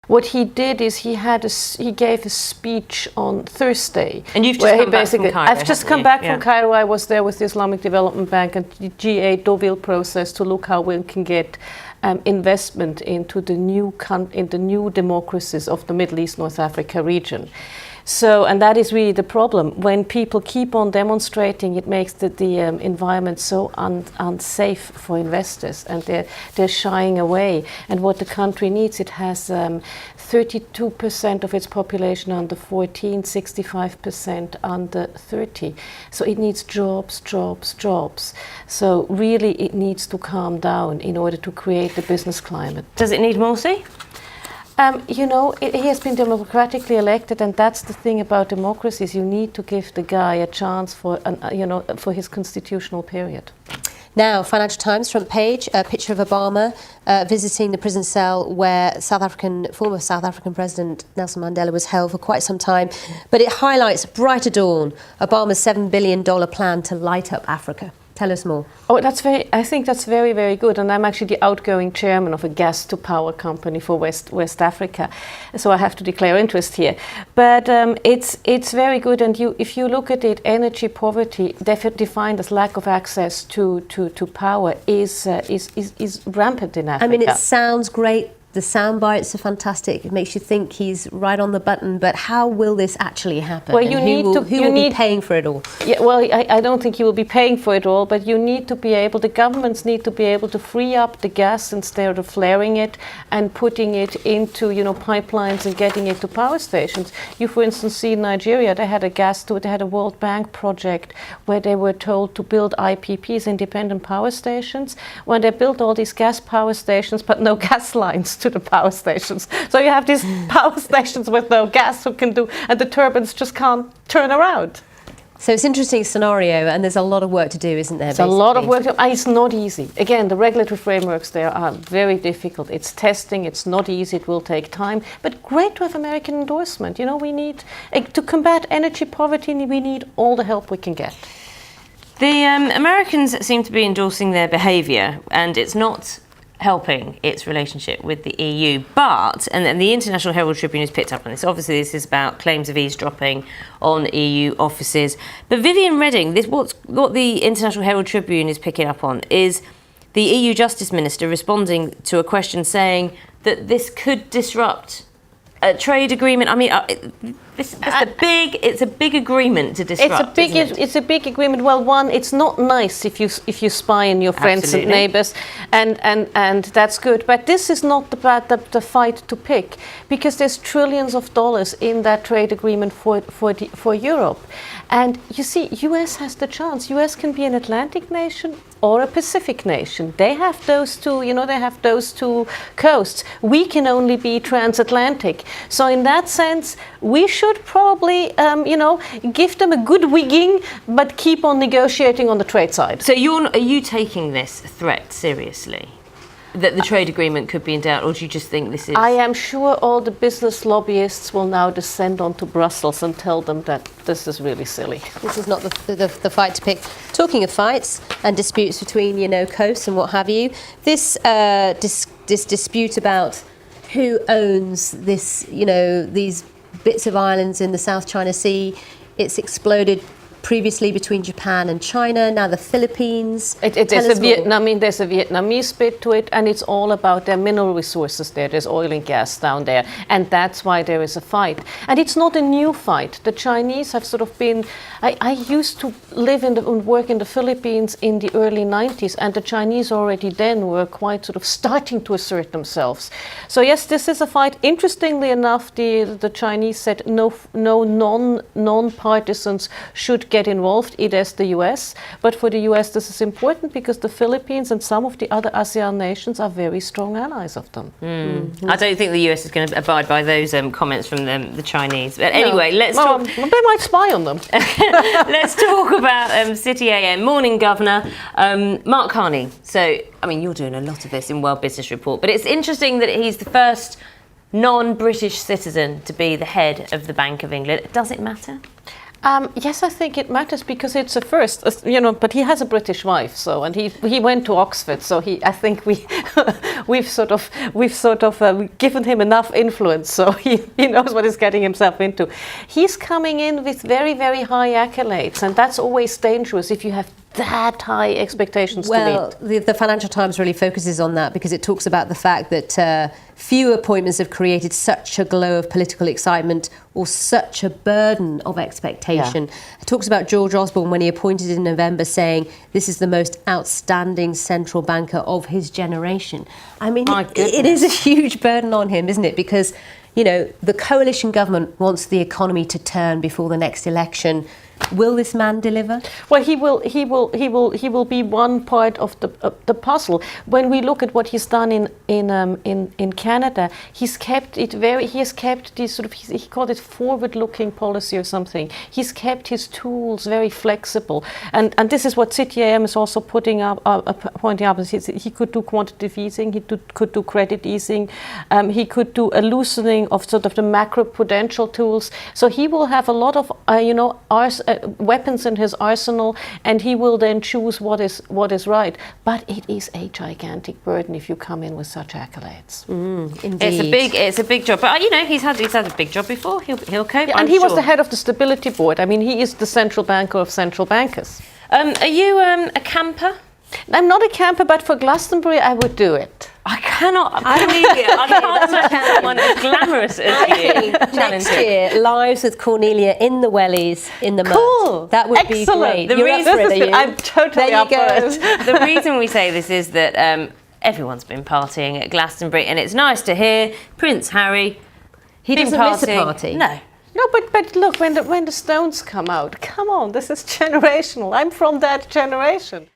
What he did is he gave a speech on Thursday. And you've just come back from Cairo. I've just come back from Cairo. I was there with the Islamic Development Bank and the G8 Deauville process to look how we can get investment into the new democracies of the Middle East, North Africa region. So, and that is really the problem. When people keep on demonstrating, it makes the environment so unsafe for investors, and they're shying away. And what the country needs, it has 32% of its population under 14, 65% under 30. So it needs jobs, jobs, jobs. So really it needs to calm down in order to create the business climate. Does it need Morsi? You know, he has been democratically elected, and that's the thing about democracies. You need to give the guy a chance for, for his constitutional period. Now, Financial Times front page, a picture of Obama visiting the prison cell where former South African President Nelson Mandela was held for quite some time. But it highlights brighter dawn, Obama's $7 billion plan to light up Africa. Tell us more. Oh, I think that's very, very good. And I'm actually the outgoing chairman of a gas-to-power company for West Africa, so I have to declare interest here. But it's very good. And if you look at it, energy poverty, defined as lack of access to power, is rampant in Africa. I mean, it sounds great. The sound bites are fantastic. It makes you think he's right on the button. But how will this actually happen? Well, who will be paying for it all? Yeah, well, I don't think you will be paying for it all, but you need to be able, the governments need to be able to free up the gas instead of flaring it and putting it into, pipelines and getting it to power stations. You, for instance, see in Nigeria, they had a World Bank project where they were told to build IPPs, independent power stations, when they built all these gas power stations, but no gas lines to the power stations. So you have these power stations with no gas and the turbines just can't turn around. So it's an interesting scenario, and there's a lot of work to do, isn't there? It's a lot of work. It's not easy. Again, the regulatory frameworks there are very difficult. It's testing. It's not easy. It will take time. But great to have American endorsement. We need to combat energy poverty. We need all the help we can get. The Americans seem to be endorsing their behaviour, and it's not helping its relationship with the EU. But, and the International Herald Tribune has picked up on this, obviously this is about claims of eavesdropping on EU offices. But Viviane Reding, what the International Herald Tribune is picking up on is the EU Justice Minister responding to a question saying that this could disrupt a trade agreement. I mean, it's a big agreement to disrupt. It's a big agreement. Well, one, it's not nice if you spy on your friends Absolutely. and neighbors, and that's good. But this is not the fight to pick, because there's trillions of dollars in that trade agreement for Europe. And you see, US has the chance. US can be an Atlantic nation or a Pacific nation. They have those two, they have those two coasts. We can only be transatlantic. So in that sense, we should probably, give them a good wigging, but keep on negotiating on the trade side. So are you taking this threat seriously? That the trade agreement could be in doubt, or do you just think this is... I am sure all the business lobbyists will now descend onto Brussels and tell them that this is really silly. This is not the fight to pick. Talking of fights and disputes between, coasts and what have you, this dispute about who owns this, these bits of islands in the South China Sea, it's exploded previously between Japan and China, now the Philippines. There's a Vietnamese bit to it, and it's all about their mineral resources there. There's oil and gas down there, and that's why there is a fight. And it's not a new fight. The Chinese have sort of been... I used to live and work in the Philippines in the early 90s, and the Chinese already then were quite sort of starting to assert themselves. So yes, this is a fight. Interestingly enough, the Chinese said no non-partisans should get involved, either as the US, but for the US this is important because the Philippines and some of the other ASEAN nations are very strong allies of them. I don't think the US is going to abide by those comments from the Chinese. But anyway, let's talk... They might spy on them. Let's talk about CJHM, Morning Governor, Mark Carney. So, I mean, you're doing a lot of this in World Business Report, but it's interesting that he's the first non-British citizen to be the head of the Bank of England. Does it matter? Yes, I think it matters because it's a first, but he has a British wife, so, and he went to Oxford, so I think we've sort of given him enough influence, so he knows what he's getting himself into. He's coming in with very, very high accolades, and that's always dangerous if you have that high expectations to meet. Well, the Financial Times really focuses on that because it talks about the fact that few appointments have created such a glow of political excitement or such a burden of expectation. Yeah. It talks about George Osborne when he appointed in November saying this is the most outstanding central banker of his generation. I mean, it is a huge burden on him, isn't it? Because, the coalition government wants the economy to turn before the next election. Will this man deliver? Well, he will be one part of the puzzle. When we look at what he's done in Canada, he has kept this sort of, he called it forward-looking policy or something. He's kept his tools very flexible, and this is what CJHM is also pointing up. He could do quantitative easing, could do credit easing, he could do a loosening of sort of the macro-prudential tools. So he will have a lot of weapons in his arsenal, and he will then choose what is right. But it is a gigantic burden if you come in with such accolades. Indeed, it's a big job. But he's had a big job before. He'll cope. Yeah, and he was the head of the Stability Board. I mean, he is the central banker of central bankers. Are you a camper? I'm not a camper, but for Glastonbury, I would do it. I cannot believe it. I can't imagine someone as glamorous as you. Next year, lives with Cornelia in the wellies, in the mud. That would be great. I'm totally up for it. The reason we say this is that everyone's been partying at Glastonbury, and it's nice to hear Prince Harry. He doesn't miss a party. No, but look, when the Stones come out, come on, this is generational. I'm from that generation.